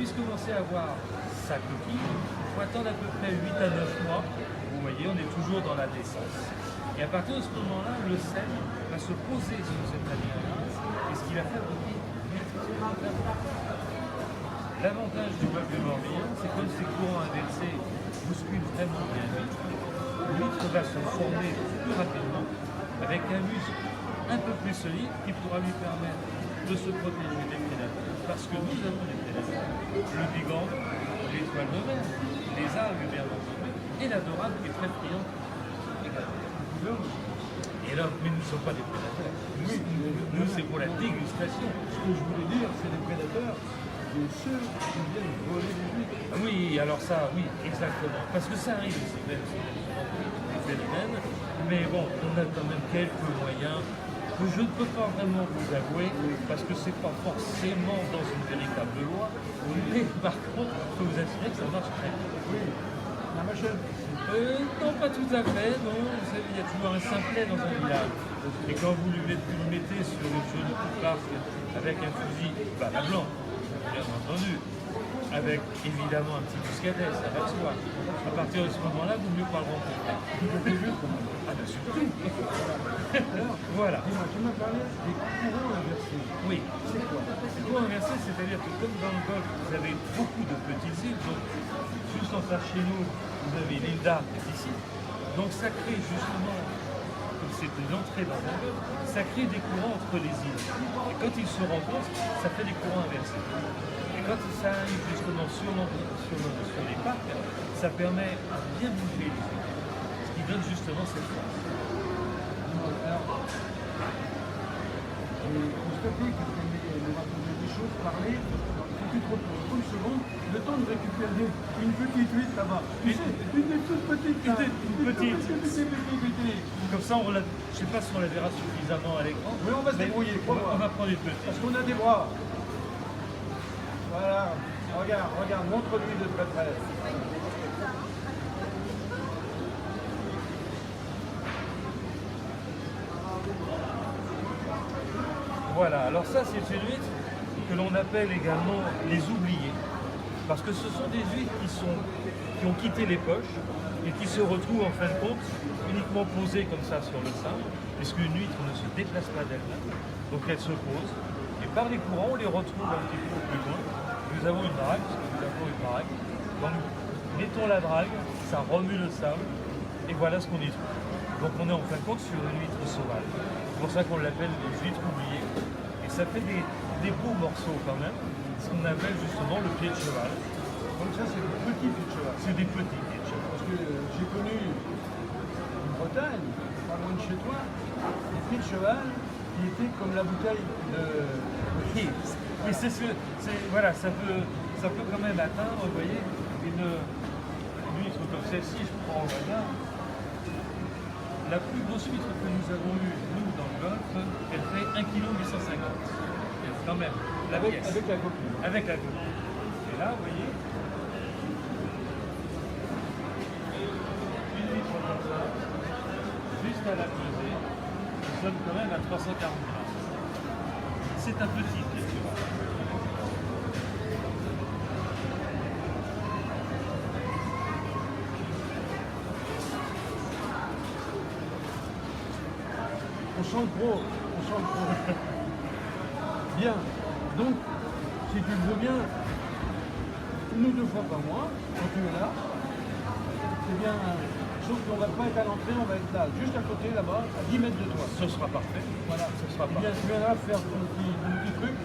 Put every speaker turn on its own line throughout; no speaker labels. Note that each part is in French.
puisse commencer à avoir sa coquille, il faut attendre à peu près 8 à 9 mois. Vous voyez, on est toujours dans la naissance. Et à partir de ce moment-là, le sel va se poser sur cette lamine-là, et ce qui va fabriquer l'avantage du bœuf de Morbihan, c'est que comme ces courants inversés bousculent vraiment bien l'huître va se former plus rapidement avec un muscle un peu plus solide qui pourra lui permettre de se protéger des prédateurs. Parce que nous avons des prédateurs. Le bigande, l'étoile de mer, les algues bien entendu, et la dorade qui est très friande également. Et là, mais nous ne sommes pas des prédateurs. Nous c'est pour la dégustation.
Ce que je voulais dire, c'est des prédateurs de ceux qui viennent voler les huîtres.
Oui, alors ça, oui, exactement. Parce que ça arrive aussi, même si des phénomènes. Mais bon, on a quand même quelques moyens que je ne peux pas vraiment vous avouer, parce que c'est pas forcément dans une véritable loi. Mais par contre, je peux vous assurer que ça marche très bien.
Oui, la machine.
Non, pas tout à fait, non. Vous savez, il y a toujours un simplet dans un village. Et quand vous le mettez sur le jeu de parc avec un fusil, bah, la blanc, bien entendu, avec évidemment un petit muscadet, ça va de soi. À partir de ce moment-là, vous mieux pas le rencontrer. Ah bien surtout.
Alors,
Voilà.
dis-moi, tu m'as parlé des courants inversés.
Oui.
C'est quoi?
Les courants inversés, c'est-à-dire que comme dans le golfe, vous avez beaucoup de petites îles, donc juste en face chez nous, vous avez l'île d'Arc ici. Donc ça crée justement, comme c'est une entrée dans un golfe, ça crée des courants entre les îles. Et quand ils se rencontrent, ça fait des courants inversés. Et quand ça arrive justement sur les parcs, ça permet à bien bouger les îles. Ce qui donne justement cette force.
Alors, constater que tu me raconter des choses, parler, faut que tu te reposes 30 secondes, le temps de récupérer une petite huître là-bas. Tu sais, une des toutes petites. Là.
Une petite.
Petite.
Comme ça, je ne sais pas si on la verra suffisamment à l'écran.
Oui, on va se débrouiller.
On va prendre une petite.
Parce qu'on a des bras. Voilà. Regarde, montre-lui de très près.
Voilà, alors ça c'est une huître que l'on appelle également les oubliés, parce que ce sont des huîtres qui ont quitté les poches et qui se retrouvent en fin de compte uniquement posées comme ça sur le sein, puisqu'une huître ne se déplace pas d'elle-même, donc elle se pose, et par les courants on les retrouve un petit peu plus loin. Nous avons une drague, parce que nous avons une drague, donc nous mettons la drague, ça remue le sable, et voilà ce qu'on y trouve. Donc on est en fin de compte sur une huître sauvage. C'est pour ça qu'on l'appelle les huîtres oubliées. Et ça fait des beaux morceaux quand même, ce qu'on appelle justement le pied de cheval.
Donc ça, c'est des petits pieds de cheval.
C'est des petits pieds de cheval.
Parce que j'ai connu en Bretagne, pas loin de chez toi, des pieds de cheval qui étaient comme la bouteille de...
Oui, mais voilà, ça peut quand même atteindre, vous voyez, une huître comme celle-ci, je prends au hasard. La plus grosse huître que nous avons eue, nous, dans le golfe, elle fait 1,850 kg. Quand même, la pièce.
Avec la coquille.
Avec la coquille. Et là, vous voyez, une huître comme ça, juste à la pesée, nous sommes quand même à 340 grammes. C'est un petit pied de cheval.
On sent le pro. Bien. Donc, si tu le veux bien, nous 2 fois par mois, quand tu es là, c'est bien. Sauf qu'on ne va pas être à l'entrée, on va être là, juste à côté, là-bas, à 10 mètres de toi.
Ce sera parfait.
Voilà,
Ce sera
Eh bien,
parfait.
tu viendras faire ton petit truc,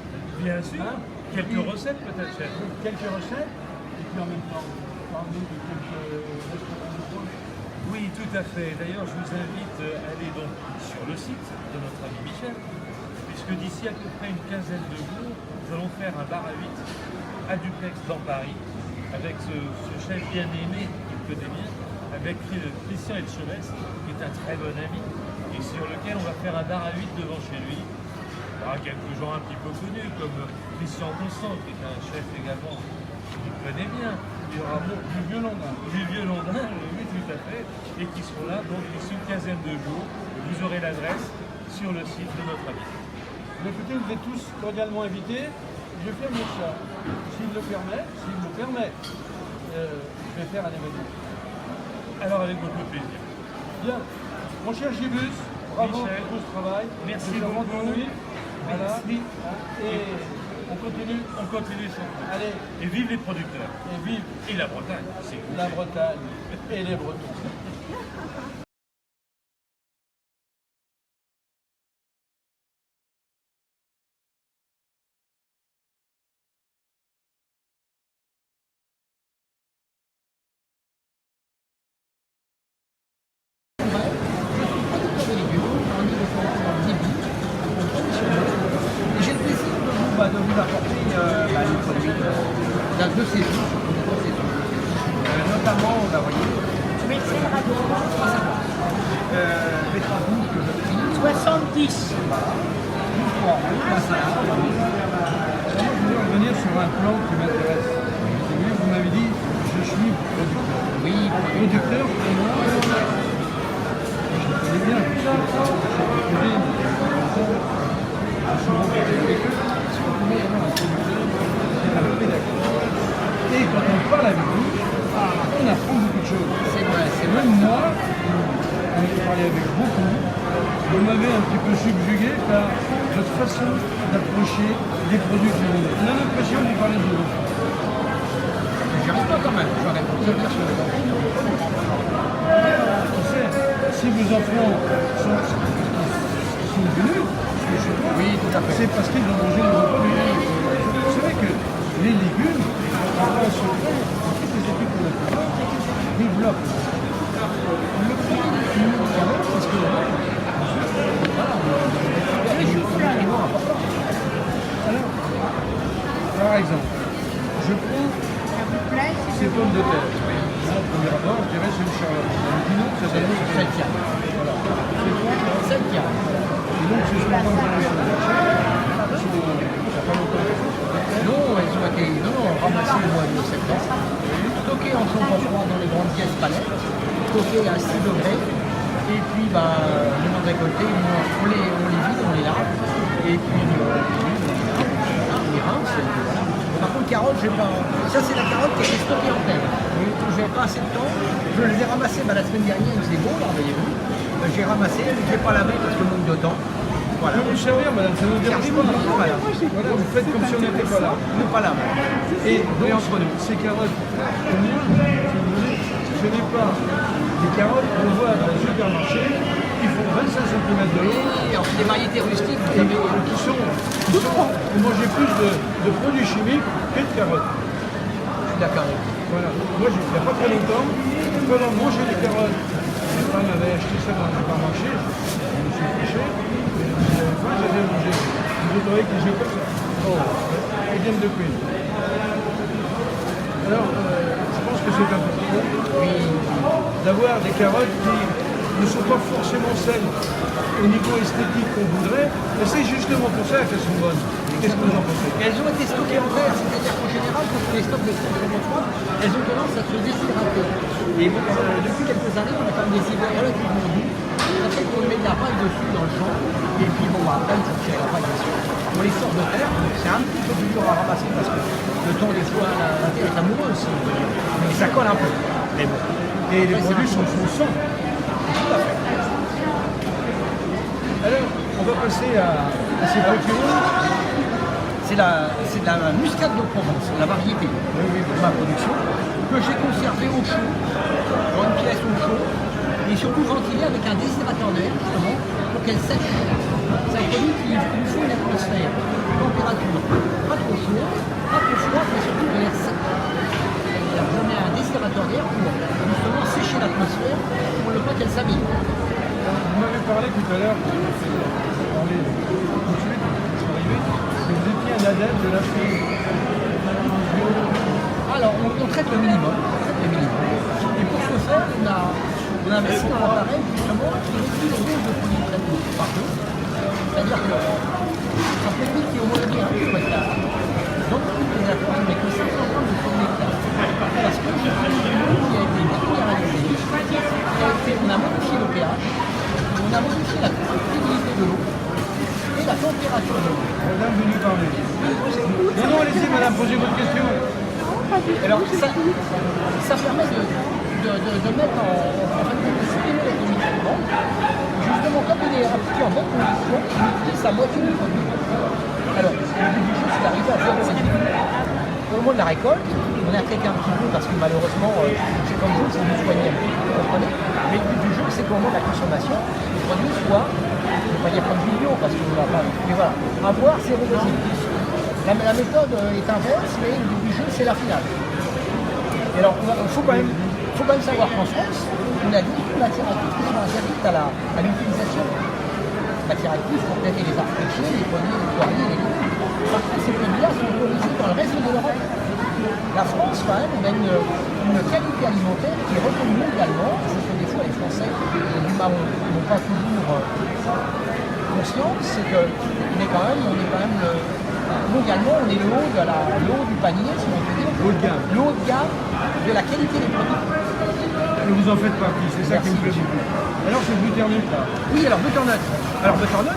Bien sûr.
Hein?
Quelques
Oui.
recettes peut-être, chef.
quelques recettes, et puis en même temps, parle-nous de quelques restaurants de coin.
Oui, tout à fait. D'ailleurs, je vous invite à aller donc sur le site de notre ami Michel, puisque d'ici à peu près une quinzaine de jours, nous allons faire un bar à 8 à Duplex dans Paris, avec ce chef bien aimé qu'il connaît bien, avec Christian Etcheves, qui est un très bon ami, et sur lequel on va faire un bar à 8 devant chez lui. Il y aura quelques gens un petit peu connus, comme Christian Constant, qui est un chef également qu'il connaît bien. Il y aura
Du vieux Londres.
du vieux Londin, oui tout à fait, et qui seront là donc d'ici une quinzaine de jours. Vous aurez l'adresse sur le site de notre ami.
Mais écoutez, vous êtes tous cordialement invités. je ferme ça. S'il le permet, je vais faire un événement.
Alors avec beaucoup de plaisir.
Bien. Mon cher Gibus, bravo
Michel,
pour ce travail.
merci
Je te rends
beaucoup.
ton nuit. Voilà.
Merci.
Et on continue.
On continue sans plus.
Allez,
Et vive les producteurs.
et vive
Et la Bretagne, c'est vous.
la Bretagne et les Bretons.
J'ai le plaisir de vous apporter les produits de saison, notamment, voyez,
Tu mets le radio.
betterave rouge que je prie,
70.
Moi, je voulais revenir sur un plan qui m'intéresse. Vous m'avez dit, je suis producteur.
oui,
Producteur, pour moi, je connais bien. Et quand on parle avec vous, on apprend beaucoup de choses.
c'est vrai, c'est vrai.
Même moi, on a parlé avec beaucoup, vous m'avez un petit peu subjugué par votre façon d'approcher des produits que vous vendez. On a l'impression de vous parler de vous.
J'y arrive pas quand même, j'aurais pu vous dire sur le temps.
On sait, si vos enfants sont venus, chez toi,
Oui, tout à fait.
c'est parce qu'ils ont mangé nos repas. C'est vrai que les légumes, en France, toutes les études qu'on a fait, développent. Le produit parce que voilà, alors, par exemple, je prends ces pommes de terre. Là, au premier abord, je dirais c'est une charlotte. Un pinot, ça s'appelle une
Septième.
Voilà.
Septième.
Et donc, ce sont pas mal de choses. Ça fait longtemps.
Non, elles ont été ramassées au mois de septembre, stockées en son froid dans les grandes pièces palettes, stockées à 6 degrés, et puis le moment de récolter, on les vide, on les lave, et puis on les rince, et puis voilà. Par contre, carottes, ça c'est la carotte qui a été stockée en terre. J'ai pas assez de temps, je les ai ramassées la semaine dernière, il faisait beau, là, voyez-vous. J'ai ramassé, mais je ne l'ai pas lavé parce que manque de temps. Voilà.
Je peux vous servir, madame, ça ne vous dérange pas.
Voilà.
Voilà, vous faites comme si on n'était pas là.
Ne pas laver.
Et donc, entre nous, ces carottes, pour moi, si vous voulez, ce n'est pas des carottes qu'on voit dans le supermarché qui font 25 cm de long
Et alors, c'est des variétés rustiques, vous
et
avez.
vous mangez plus de produits chimiques que de carottes.
Je suis d'accord avec vous.
Voilà. Moi, il n'y a pas très longtemps, pendant manger des carottes, mes femmes avaient acheté ça dans le supermarché, je me suis fiché, et moi, j'avais mangé. Vous aurez que j'ai comme ça. Oh, et viande de cuisine. Alors, je pense que c'est important d'avoir des carottes qui ne sont pas forcément celles au niveau esthétique qu'on voudrait, mais c'est justement pour ça qu'elles sont bonnes. Qu'est-ce que vous en pensez?
Elles ont été stockées en verre, c'est-à-dire qu'en général, quand on les stocke de extrêmement froid, elles ont tendance à se déshydrater. Et bon, depuis quelques années, on a quand même des hivers relativement doux. Ça fait qu'on met de la paille dessus dans le champ. Et puis bon, après, il faut tirer la paille dessus. On les sort de terre, donc c'est un petit peu plus dur à ramasser parce que le temps des fois, la terre est amoureuse. Mais ça colle un peu. Mais bon.
Et les produits sont sans.
Tout à fait.
Alors, on va passer à ces concurrents.
C'est de la muscade de Provence, la variété de ma production, que j'ai conservée au chaud, dans une pièce au chaud, et surtout ventilée avec un déshydrateur d'air, justement, pour qu'elle sèche. C'est un produit qui nous faut une atmosphère, une température pas trop chaude, pas trop froide, mais surtout de l'air sec. Je mets un déshydrateur d'air pour justement sécher l'atmosphère, pour ne pas qu'elle s'abîme.
Vous m'avez parlé tout à l'heure, vous avez parlé tout de suite, que vous étiez un adepte de la fille.
Alors, on traite le minimum. Et pour ce faire, on a investi dans l'appareil justement qui réduit les doses de produits de traitement par deux. C'est-à-dire que un produit qui est homologué à 1 hectare, donc les apports, je mets que 500 grammes de produits d'hectare. Parce que j'ai pris une eau qui a été déminéralisée, on a modifié le pH, on a modifié la conductibilité de l'eau, et la température de l'eau.
Madame veut nous parler. Non, non, allez-y, madame, posez votre question.
Alors, ça permet de mettre en fait, de stimuler les microbes. Justement, comme il est appliqué en bonne condition, il utilise sa moitié du produit. Alors, le but du jeu, c'est d'arriver à faire cette au moment de la récolte, on a traité un petit peu parce que malheureusement, c'est comme vous, c'est vous soignez un peu, vous comprenez. Mais le but du jeu, c'est qu'au moment de la consommation, le produit soit, je ne vais pas dire comme vidéo parce qu'on ne va pas, mais voilà, avoir zéro résidu. La méthode est inverse, mais le but du jeu, c'est la finale. Et alors, il faut quand même savoir qu'en France, on a 18 matières actives qui sont interdites à l'utilisation. Matières actives pour traiter les arbres pêchés, les pommiers, les poiriers, les légumes. Par contre, ces produits-là sont autorisés dans le reste de l'Europe. La France, quand même, on a une qualité alimentaire qui est reconnue mondialement. C'est que des fois, les Français, du marron, n'ont pas toujours conscience, c'est qu'on est quand même mondialement, on est le haut du panier, si on peut dire.
Haut de gamme.
Le haut de gamme de la qualité des produits.
Et vous en faites partie, c'est ça qui me plaît beaucoup. Alors, c'est butternut, là.
Oui, alors butternut. Alors butternut,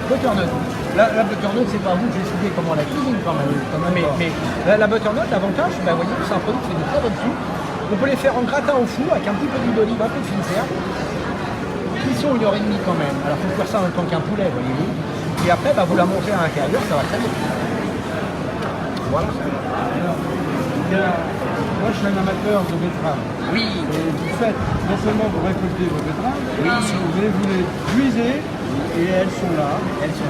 butternut. La butternut, c'est pas vous qui décidez comment la cuisine quand même. Mais la butternut, l'avantage, vous voyez, c'est un produit qui fait de très bonnes soupes. On peut les faire en gratin au four avec un petit peu d'huile d'olive, un peu de fine serre. Cuisson 1h30 quand même. Alors il faut faire ça en même temps qu'un poulet, voyez-vous. Et après, vous la montez à l'intérieur, ça va très bien. Voilà.
Moi, je suis un amateur de betteraves.
Oui.
Et vous faites, non seulement vous récoltez vos betteraves,
Oui.
mais vous les cuisez et elles sont là. Elles sont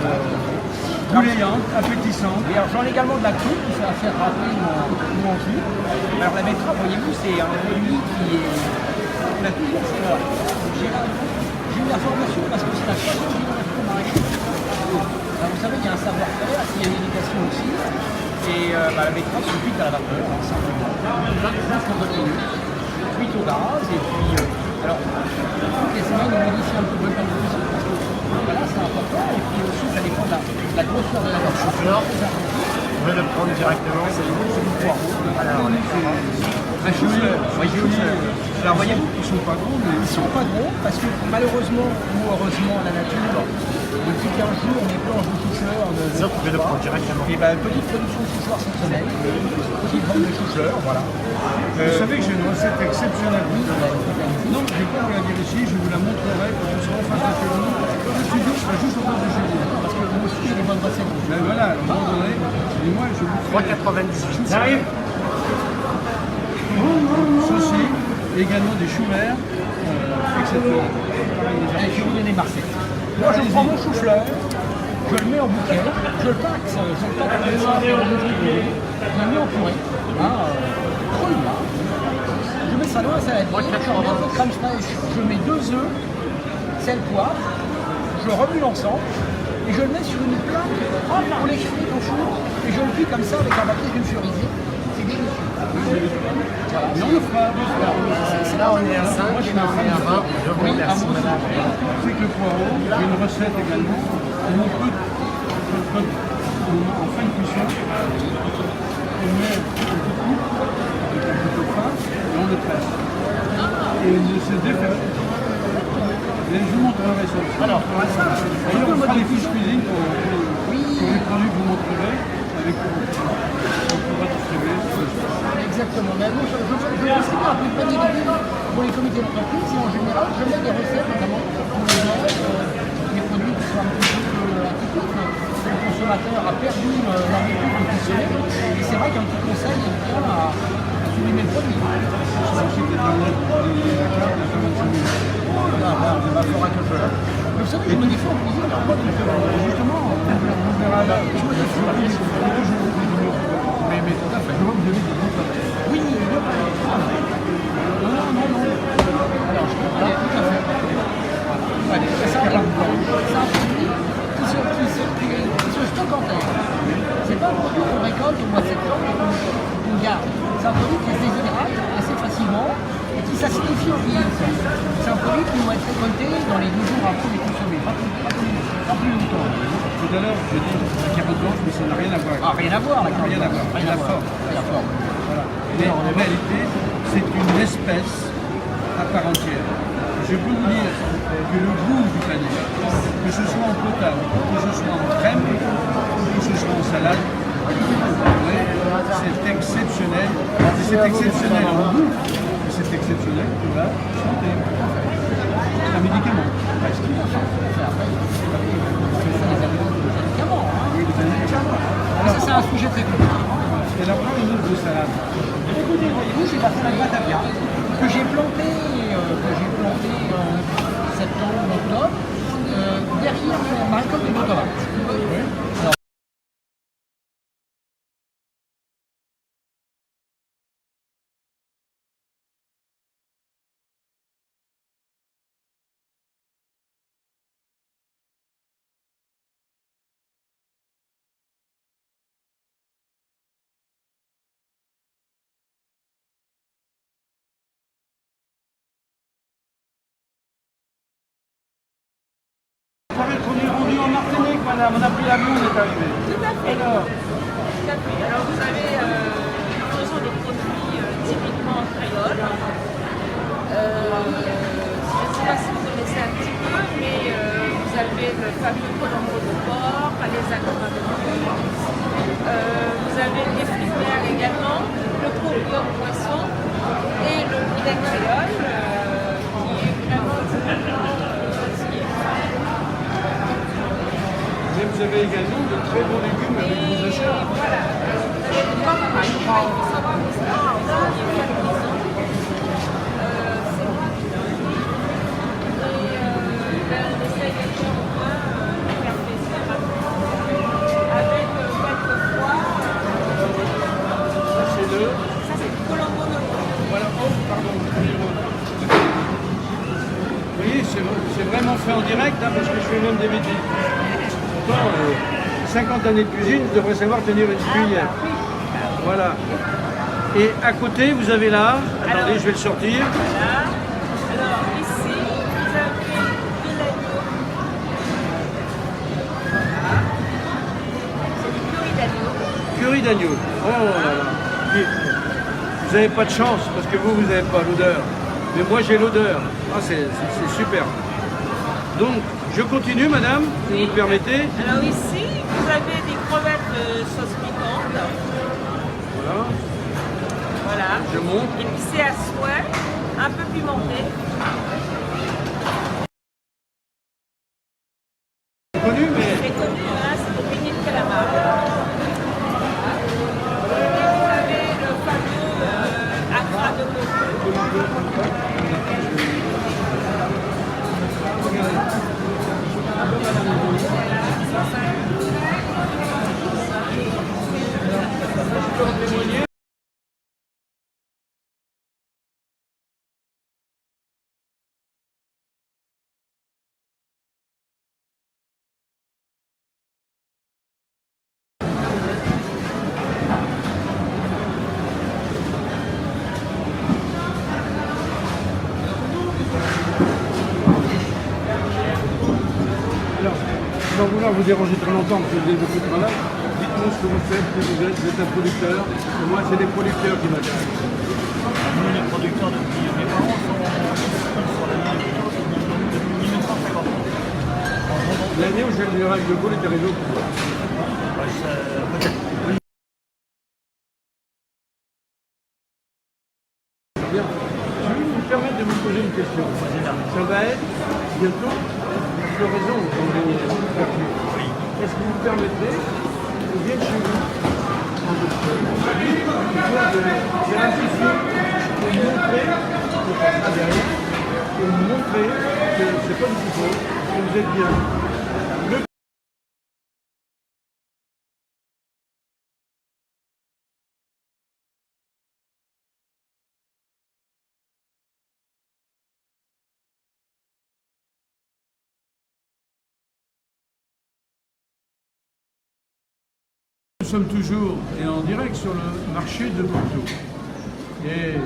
bouillantes, appétissantes.
Et alors j'en ai également de la coupe qui va faire rappeler mon cul. Alors la betterave, voyez-vous, c'est un produit qui est. On a toujours fait là. J'ai eu l'information parce que c'est la troisième génération maraîchère. Alors vous savez, il y a un savoir-faire, il y a une éducation aussi. Et la betterave se cuite à la vapeur, simplement. Juste en 2 minutes. Cuite au gaz et puis. Alors, toutes les semaines, on modifie un petit peu le temps de cuisson parce que voilà, c'est important. Et puis aussi, ça dépend de la grosseur de la chou-fleur.
On va le prendre directement, c'est du poireau.
Un chou-fleur. Oui, chou-fleur. Alors voyez-vous,
Ils sont pas gros, mais
ils sont pas gros parce que malheureusement ou heureusement la nature, depuis 15 jours, on est planche de chou-fleur.
Ça, vous pouvez le prendre directement.
Et petite production de chou-fleur cette semaine. Petite vente de chou-fleur, voilà.
vous savez que j'ai une recette exceptionnelle. Non, je ne vais pas vous la dire ici, je vous la montrerai quand vous serez en face de chez vous. Le studio sera juste en face de chez vous.
Parce que moi aussi j'ai des bonnes recettes.
Ben voilà, à un moment donné, et moi je vous ferai
3,98.
j'arrive. Ceci, également des choux verts, exceptionnels.
Allez, je vais vous donner ma recette. Moi je prends mon chou-fleur, je le mets en bouquet, je le taxe comme ça, je le mets en purée, cru là. Je mets ça dans la salade, je mets un peu de crème fraîche, je mets 2 œufs, sel, poivre, je remue l'ensemble et je le mets sur une plaque pour les cuire au four et je le cuis comme ça avec un papier sulfurisé. C'est délicieux. Voilà.
Et on le fera.
Là, on est à 5,
Moi, je suis
là,
un
on est à 20. Je vous remercie, madame.
C'est que le poireau, j'ai une recette également, où on peut, en fin de cuisson, on met un petit coup avec un couteau fin et on le presse. Et il se défait. Et je vous montrerai ça.
Alors,
D'ailleurs, on fera des fiches cuisine pour les produits que vous montrerez avec on pourra distribuer.
exactement. Mais moi, je distribue un peu de panier de légumes pour les comités d'entreprise et en général, je mets des recettes, notamment pour les des produits qui sont un petit peu atypiques. Le consommateur a perdu l'habitude de consommer. Et c'est vrai qu'un petit conseil est bien à sublimer le produit.
Sur le site internet de la carte, il y a pas mal de choses.
Il faudra que je le. Mais vous savez, je me défends en cuisine, alors pas du tout.
Justement, on verra là. Je me dis, mais tout à fait. Je vois que vous avez des bons papiers.
Oui, non. Alors, je comprends tout à fait. Allez, c'est un produit qui se stocke en terre. C'est pas un produit qu'on récolte au mois de septembre et qu'on garde. C'est un produit qui se déshydrate assez facilement et qui s'acidifie en vieillissant. C'est un produit qui doit être récolté dans les 2 jours après les consommer, pas plus longtemps.
Tout à l'heure, je dis la carotte blanche, mais ça n'a rien à voir.
Ah, rien à voir, la
Rien à voir.
Rien à voir. Rien à voir.
Voilà. Mais en réalité, c'est une espèce à part entière. Je peux vous dire que le goût du panais, que ce soit en potable, que ce soit en crème, que ce soit en salade, c'est exceptionnel. Et c'est exceptionnel en goût, et c'est exceptionnel pour la santé. C'est un médicament, presque. Oui, les médicaments.
Alors, c'est un sujet très compliqué.
Et là, prends une autre de salade.
Au côté de vous, j'ai la batavia que j'ai planté en septembre, octobre, derrière ma récolte de tomates.
On est rendu en Martinique, madame. On a pris l'avion, on est arrivé.
Tout à fait. Tout à fait. Alors vous avez ce sont des produits typiquement créoles. Je ne sais pas si vous connaissez un petit peu, mais vous avez le fameux colombo de porc, les agrumes. Vous avez les fruits de mer également, le courgeon de poisson et le poulet créole qui est vraiment typiquement.
Mais vous avez également de très bons légumes avec vos achats.
Voilà. Il faut savoir que c'est on essaye de faire plaisir avec quelquefois. Ça c'est du colombo de porc.
Voilà, oh, pardon. Vous voyez, c'est vraiment fait en direct, hein, parce que je fais même des bêtises. 50 années de cuisine, je devrais savoir tenir une cuillère. Voilà. Et à côté, vous avez là, attendez, je vais le sortir.
Voilà. Alors ici, vous avez de l'agneau. Voilà. C'est du curry d'agneau.
Curry d'agneau. Oh là là. Vous n'avez pas de chance, parce que vous n'avez pas l'odeur. Mais moi, j'ai l'odeur. Ah, c'est super. Donc, je continue, madame, si vous me permettez.
Alors ici, vous avez des crevettes de sauce piquante.
Voilà.
Voilà.
Je monte.
Épicé à souhait, un peu pimenté.
C'est connu, mais
C'est connu, hein, c'est des beignets de calamar. Et vous avez le fameux accra de coco.
Sans vouloir vous déranger très longtemps, parce que vous avez beaucoup de travail, dites-moi ce que vous faites, qui vous êtes un producteur, et moi c'est les producteurs qui m'intéressent.
Nous, les producteurs, depuis mes parents sont sur l'année depuis 1950.
L'année où j'ai le général de Gaulle était réseau.
Peut-être.
Bien. Je vais vous permettre de vous poser une question. Ça va être bientôt la floraison dans les quartiers. Est-ce que vous me permettez de venir chez vous en j'ai un petit peu pour montrer que ça sera derrière, pour vous montrer que c'est pas du tout faux, que vous êtes bien. Nous sommes toujours et en direct sur le marché de Bordeaux. Et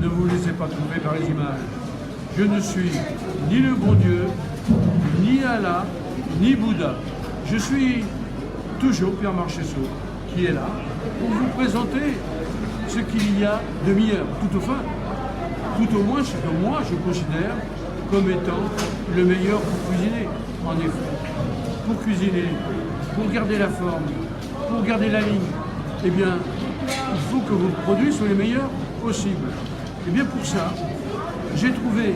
ne vous laissez pas tromper par les images. Je ne suis ni le bon Dieu, ni Allah, ni Bouddha. Je suis toujours Pierre Marchessault, qui est là pour vous présenter ce qu'il y a de meilleur, tout au moins ce que moi je considère comme étant le meilleur pour cuisiner. En effet, pour cuisiner, pour garder la forme, pour garder la ligne, eh bien, il faut que vos produits soient les meilleurs possibles. Et bien pour ça, j'ai trouvé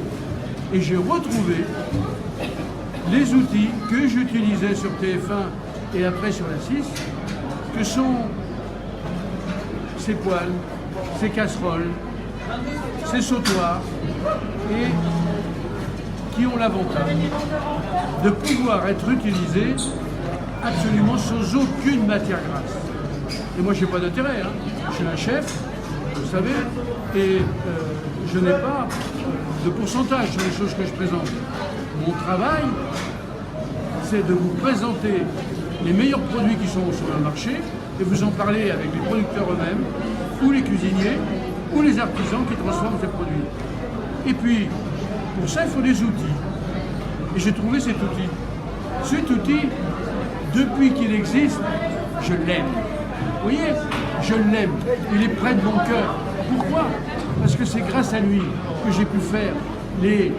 et j'ai retrouvé les outils que j'utilisais sur TF1 et après sur la 6, que sont ces poêles, ces casseroles, ces sautoirs, et qui ont l'avantage de pouvoir être utilisés absolument sans aucune matière grasse. Et moi, je n'ai pas d'intérêt, hein. Je suis un chef, vous savez, et je n'ai pas de pourcentage sur les choses que je présente. Mon travail, c'est de vous présenter les meilleurs produits qui sont sur le marché et vous en parler avec les producteurs eux-mêmes, ou les cuisiniers, ou les artisans qui transforment ces produits. Et puis, pour ça, il faut des outils. Et j'ai trouvé cet outil. Cet outil, depuis qu'il existe, je l'aime. Vous voyez, je l'aime. Il est près de mon cœur. Pourquoi? Parce que c'est grâce à lui que j'ai pu faire les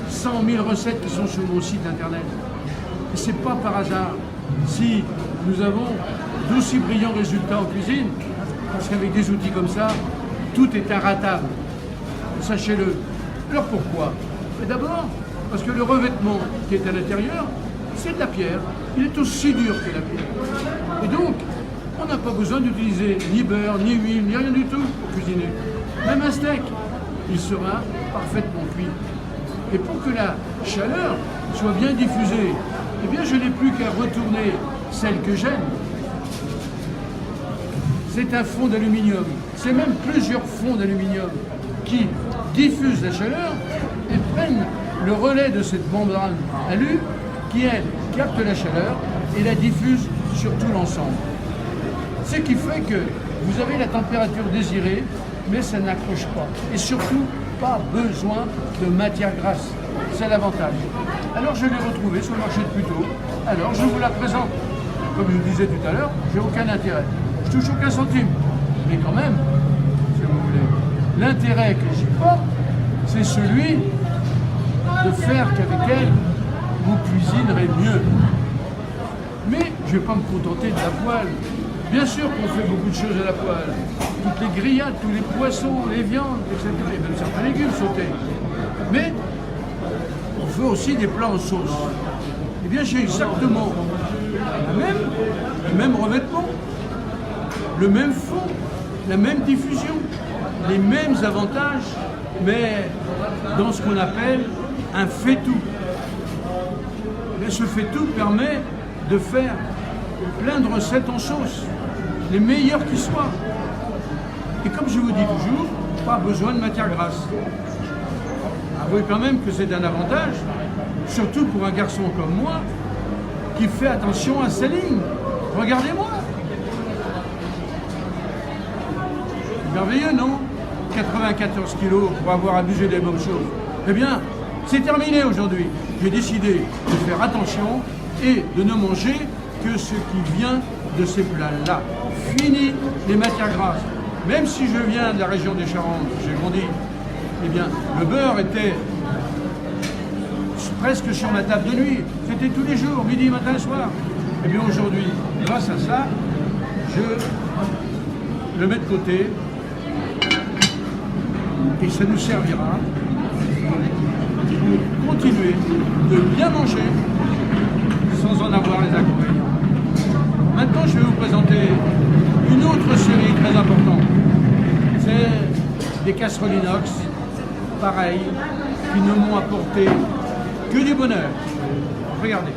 100 000 recettes qui sont sur mon site internet. Et c'est pas par hasard si nous avons d'aussi brillants résultats en cuisine, parce qu'avec des outils comme ça, tout est inratable. Sachez-le. Alors pourquoi? D'abord, parce que le revêtement qui est à l'intérieur, c'est de la pierre. Il est aussi dur que la pierre. Et donc, on n'a pas besoin d'utiliser ni beurre, ni huile, ni rien du tout pour cuisiner. Même un steak, il sera parfaitement cuit. Et pour que la chaleur soit bien diffusée, eh bien, je n'ai plus qu'à retourner celle que j'aime. C'est un fond d'aluminium. C'est même plusieurs fonds d'aluminium qui diffusent la chaleur et prennent le relais de cette membrane alu qui, elle, capte la chaleur et la diffuse sur tout l'ensemble. Ce qui fait que vous avez la température désirée, mais ça n'accroche pas. Et surtout, pas besoin de matière grasse. C'est l'avantage. Alors je l'ai retrouvé sur le marché de Puteaux. Alors je vous la présente. Comme je vous disais tout à l'heure, j'ai aucun intérêt. Je touche aucun centime. Mais quand même, si vous voulez, l'intérêt que j'y porte, c'est celui de faire qu'avec elle, vous cuisinerez mieux. Mais je ne vais pas me contenter de la poêle. Bien sûr qu'on fait beaucoup de choses à la poêle. Toutes les grillades, tous les poissons, les viandes, etc. Et même certains légumes sautés. Mais on fait aussi des plats en sauce. Eh bien, j'ai exactement le même revêtement, le même fond, la même diffusion, les mêmes avantages, mais dans ce qu'on appelle un fait-tout. Mais ce fait-tout permet de faire plein de recettes en sauce, les meilleures qui soient. Et comme je vous dis toujours, pas besoin de matière grasse. Avouez quand même que c'est un avantage, surtout pour un garçon comme moi, qui fait attention à sa ligne. Regardez-moi. Merveilleux, non? 94 kilos pour avoir abusé des bonnes choses. Eh bien, c'est terminé aujourd'hui. J'ai décidé de faire attention et de ne manger que ce qui vient de ces plats-là. Fini les matières grasses. Même si je viens de la région des Charentes, j'ai grandi, eh bien, le beurre était presque sur ma table de nuit. C'était tous les jours, midi, matin, soir. Eh bien, aujourd'hui, grâce à ça, je le mets de côté et ça nous servira pour continuer de bien manger sans en avoir les inconvénients. Maintenant, je vais vous présenter une autre série très importante. C'est des casseroles inox, pareil, qui ne m'ont apporté que du bonheur. Regardez.